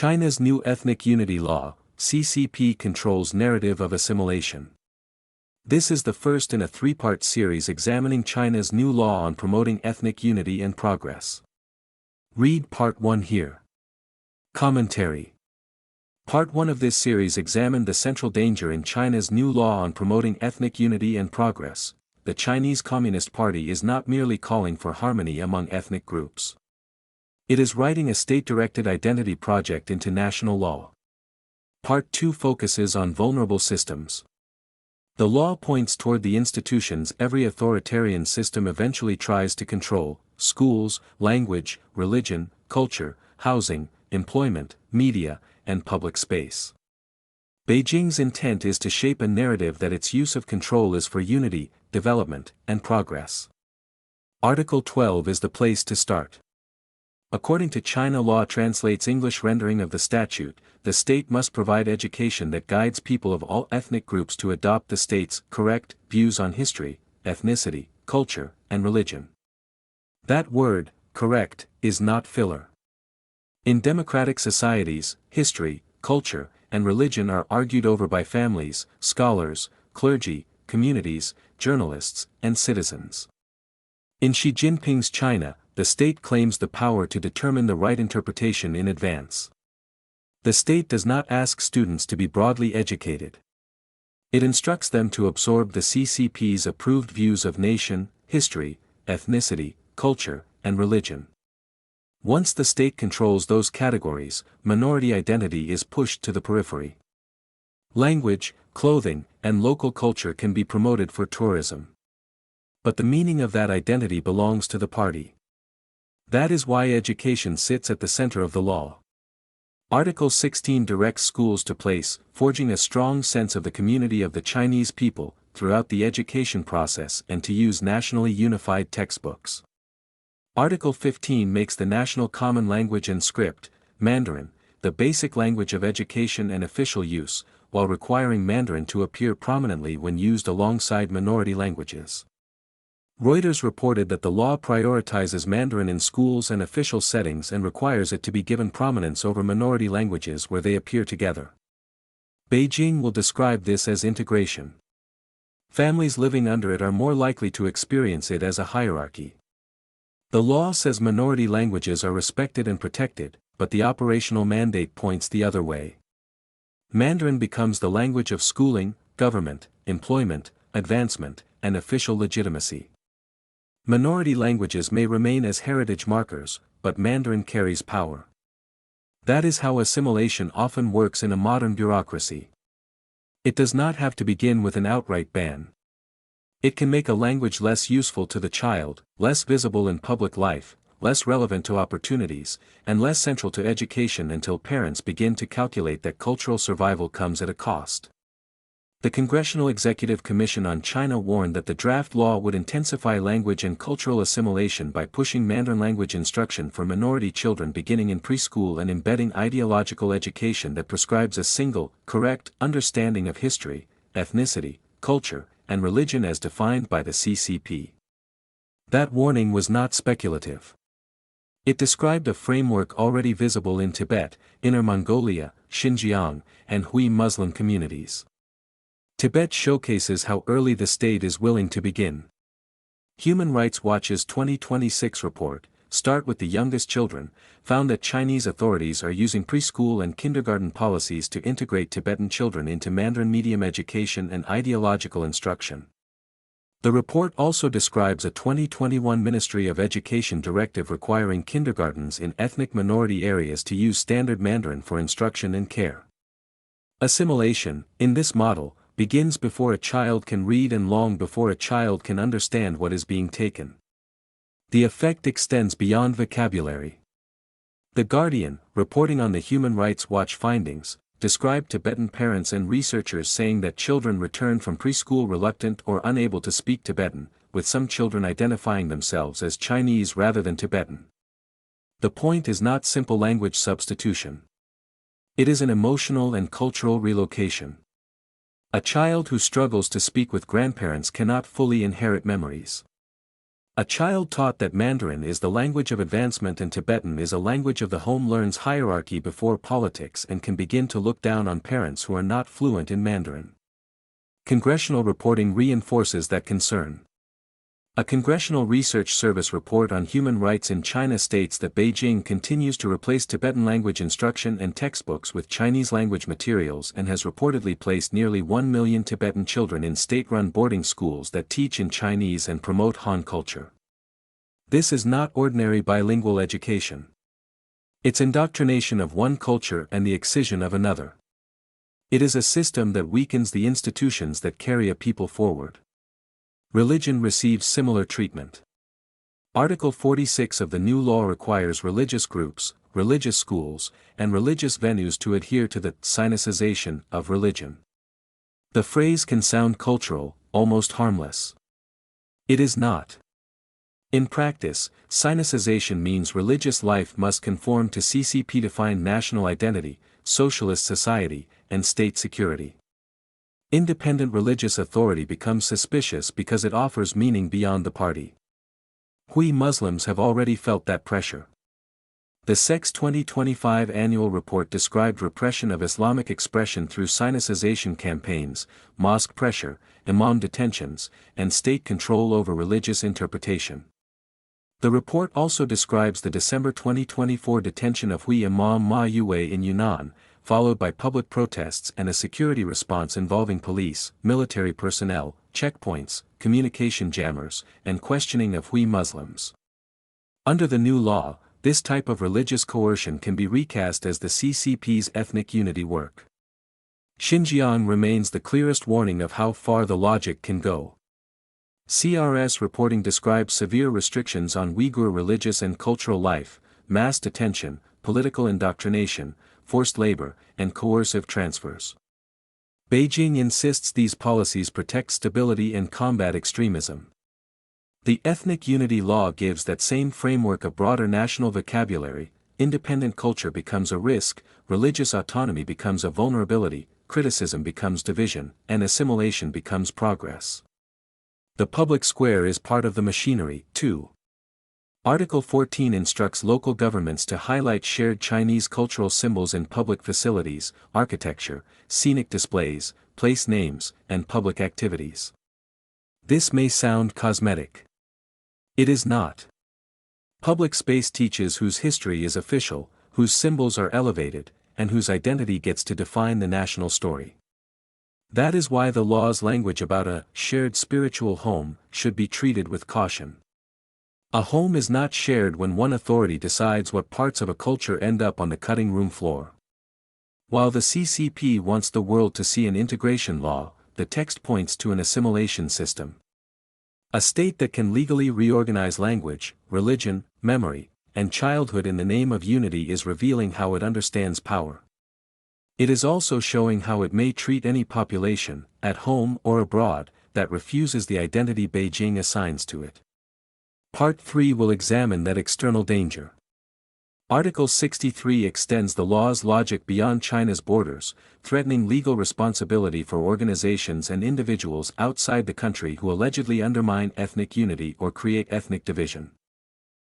China's new Ethnic Unity Law, CCP, controls narrative of assimilation. This is the first in a three-part series examining China's new law on promoting ethnic unity and progress. Read Part 1 here. Commentary. Part 1 of this series examined the central danger in China's new law on promoting ethnic unity and progress. The Chinese Communist Party is not merely calling for harmony among ethnic groups. It is writing a state-directed identity project into national law. Part 2 focuses on vulnerable systems. The law points toward the institutions every authoritarian system eventually tries to control: schools, language, religion, culture, housing, employment, media, and public space. Beijing's intent is to shape a narrative that its use of control is for unity, development, and progress. Article 12 is the place to start. According to China law translates English rendering of the statute, the state must provide education that guides people of all ethnic groups to adopt the state's correct views on history, ethnicity, culture, and religion. That word, correct, is not filler. In democratic societies, history, culture, and religion are argued over by families, scholars, clergy, communities, journalists, and citizens. In Xi Jinping's China, the state claims the power to determine the right interpretation in advance. The state does not ask students to be broadly educated. It instructs them to absorb the CCP's approved views of nation, history, ethnicity, culture, and religion. Once the state controls those categories, minority identity is pushed to the periphery. Language, clothing, and local culture can be promoted for tourism. But the meaning of that identity belongs to the party. That is why education sits at the center of the law. Article 16 directs schools to place, forging a strong sense of the community of the Chinese people, throughout the education process and to use nationally unified textbooks. Article 15 makes the national common language and script, Mandarin, the basic language of education and official use, while requiring Mandarin to appear prominently when used alongside minority languages. Reuters reported that the law prioritizes Mandarin in schools and official settings and requires it to be given prominence over minority languages where they appear together. Beijing will describe this as integration. Families living under it are more likely to experience it as a hierarchy. The law says minority languages are respected and protected, but the operational mandate points the other way. Mandarin becomes the language of schooling, government, employment, advancement, and official legitimacy. Minority languages may remain as heritage markers, but Mandarin carries power. That is how assimilation often works in a modern bureaucracy. It does not have to begin with an outright ban. It can make a language less useful to the child, less visible in public life, less relevant to opportunities, and less central to education until parents begin to calculate that cultural survival comes at a cost. The Congressional Executive Commission on China warned that the draft law would intensify language and cultural assimilation by pushing Mandarin language instruction for minority children beginning in preschool and embedding ideological education that prescribes a single, correct understanding of history, ethnicity, culture, and religion as defined by the CCP. That warning was not speculative. It described a framework already visible in Tibet, Inner Mongolia, Xinjiang, and Hui Muslim communities. Tibet showcases how early the state is willing to begin. Human Rights Watch's 2026 report, Start with the Youngest Children, found that Chinese authorities are using preschool and kindergarten policies to integrate Tibetan children into Mandarin medium education and ideological instruction. The report also describes a 2021 Ministry of Education directive requiring kindergartens in ethnic minority areas to use standard Mandarin for instruction and care. Assimilation, in this model, begins before a child can read and long before a child can understand what is being taken. The effect extends beyond vocabulary. The Guardian, reporting on the Human Rights Watch findings, described Tibetan parents and researchers saying that children return from preschool reluctant or unable to speak Tibetan, with some children identifying themselves as Chinese rather than Tibetan. The point is not simple language substitution. It is an emotional and cultural relocation. A child who struggles to speak with grandparents cannot fully inherit memories. A child taught that Mandarin is the language of advancement and Tibetan is a language of the home learns hierarchy before politics and can begin to look down on parents who are not fluent in Mandarin. Congressional reporting reinforces that concern. A Congressional Research Service report on human rights in China states that Beijing continues to replace Tibetan language instruction and textbooks with Chinese language materials and has reportedly placed nearly 1 million Tibetan children in state-run boarding schools that teach in Chinese and promote Han culture. This is not ordinary bilingual education. It's indoctrination of one culture and the excision of another. It is a system that weakens the institutions that carry a people forward. Religion receives similar treatment. Article 46 of the new law requires religious groups, religious schools, and religious venues to adhere to the sinicization of religion. The phrase can sound cultural, almost harmless. It is not. In practice, sinicization means religious life must conform to CCP-defined national identity, socialist society, and state security. Independent religious authority becomes suspicious because it offers meaning beyond the party. We Muslims have already felt that pressure. The SEC's 2025 annual report described repression of Islamic expression through sinicization campaigns, mosque pressure, imam detentions, and state control over religious interpretation. The report also describes the December 2024 detention of Hui Imam Ma Yue in Yunnan, followed by public protests and a security response involving police, military personnel, checkpoints, communication jammers, and questioning of Hui Muslims. Under the new law, this type of religious coercion can be recast as the CCP's ethnic unity work. Xinjiang remains the clearest warning of how far the logic can go. CRS reporting describes severe restrictions on Uyghur religious and cultural life, mass detention, political indoctrination, forced labor, and coercive transfers. Beijing insists these policies protect stability and combat extremism. The ethnic unity law gives that same framework a broader national vocabulary. Independent culture becomes a risk, religious autonomy becomes a vulnerability, criticism becomes division, and assimilation becomes progress. The public square is part of the machinery, too. Article 14 instructs local governments to highlight shared Chinese cultural symbols in public facilities, architecture, scenic displays, place names, and public activities. This may sound cosmetic. It is not. Public space teaches whose history is official, whose symbols are elevated, and whose identity gets to define the national story. That is why the law's language about a shared spiritual home should be treated with caution. A home is not shared when one authority decides what parts of a culture end up on the cutting room floor. While the CCP wants the world to see an integration law, the text points to an assimilation system. A state that can legally reorganize language, religion, memory, and childhood in the name of unity is revealing how it understands power. It is also showing how it may treat any population, at home or abroad, that refuses the identity Beijing assigns to it. Part 3 will examine that external danger. Article 63 extends the law's logic beyond China's borders, threatening legal responsibility for organizations and individuals outside the country who allegedly undermine ethnic unity or create ethnic division.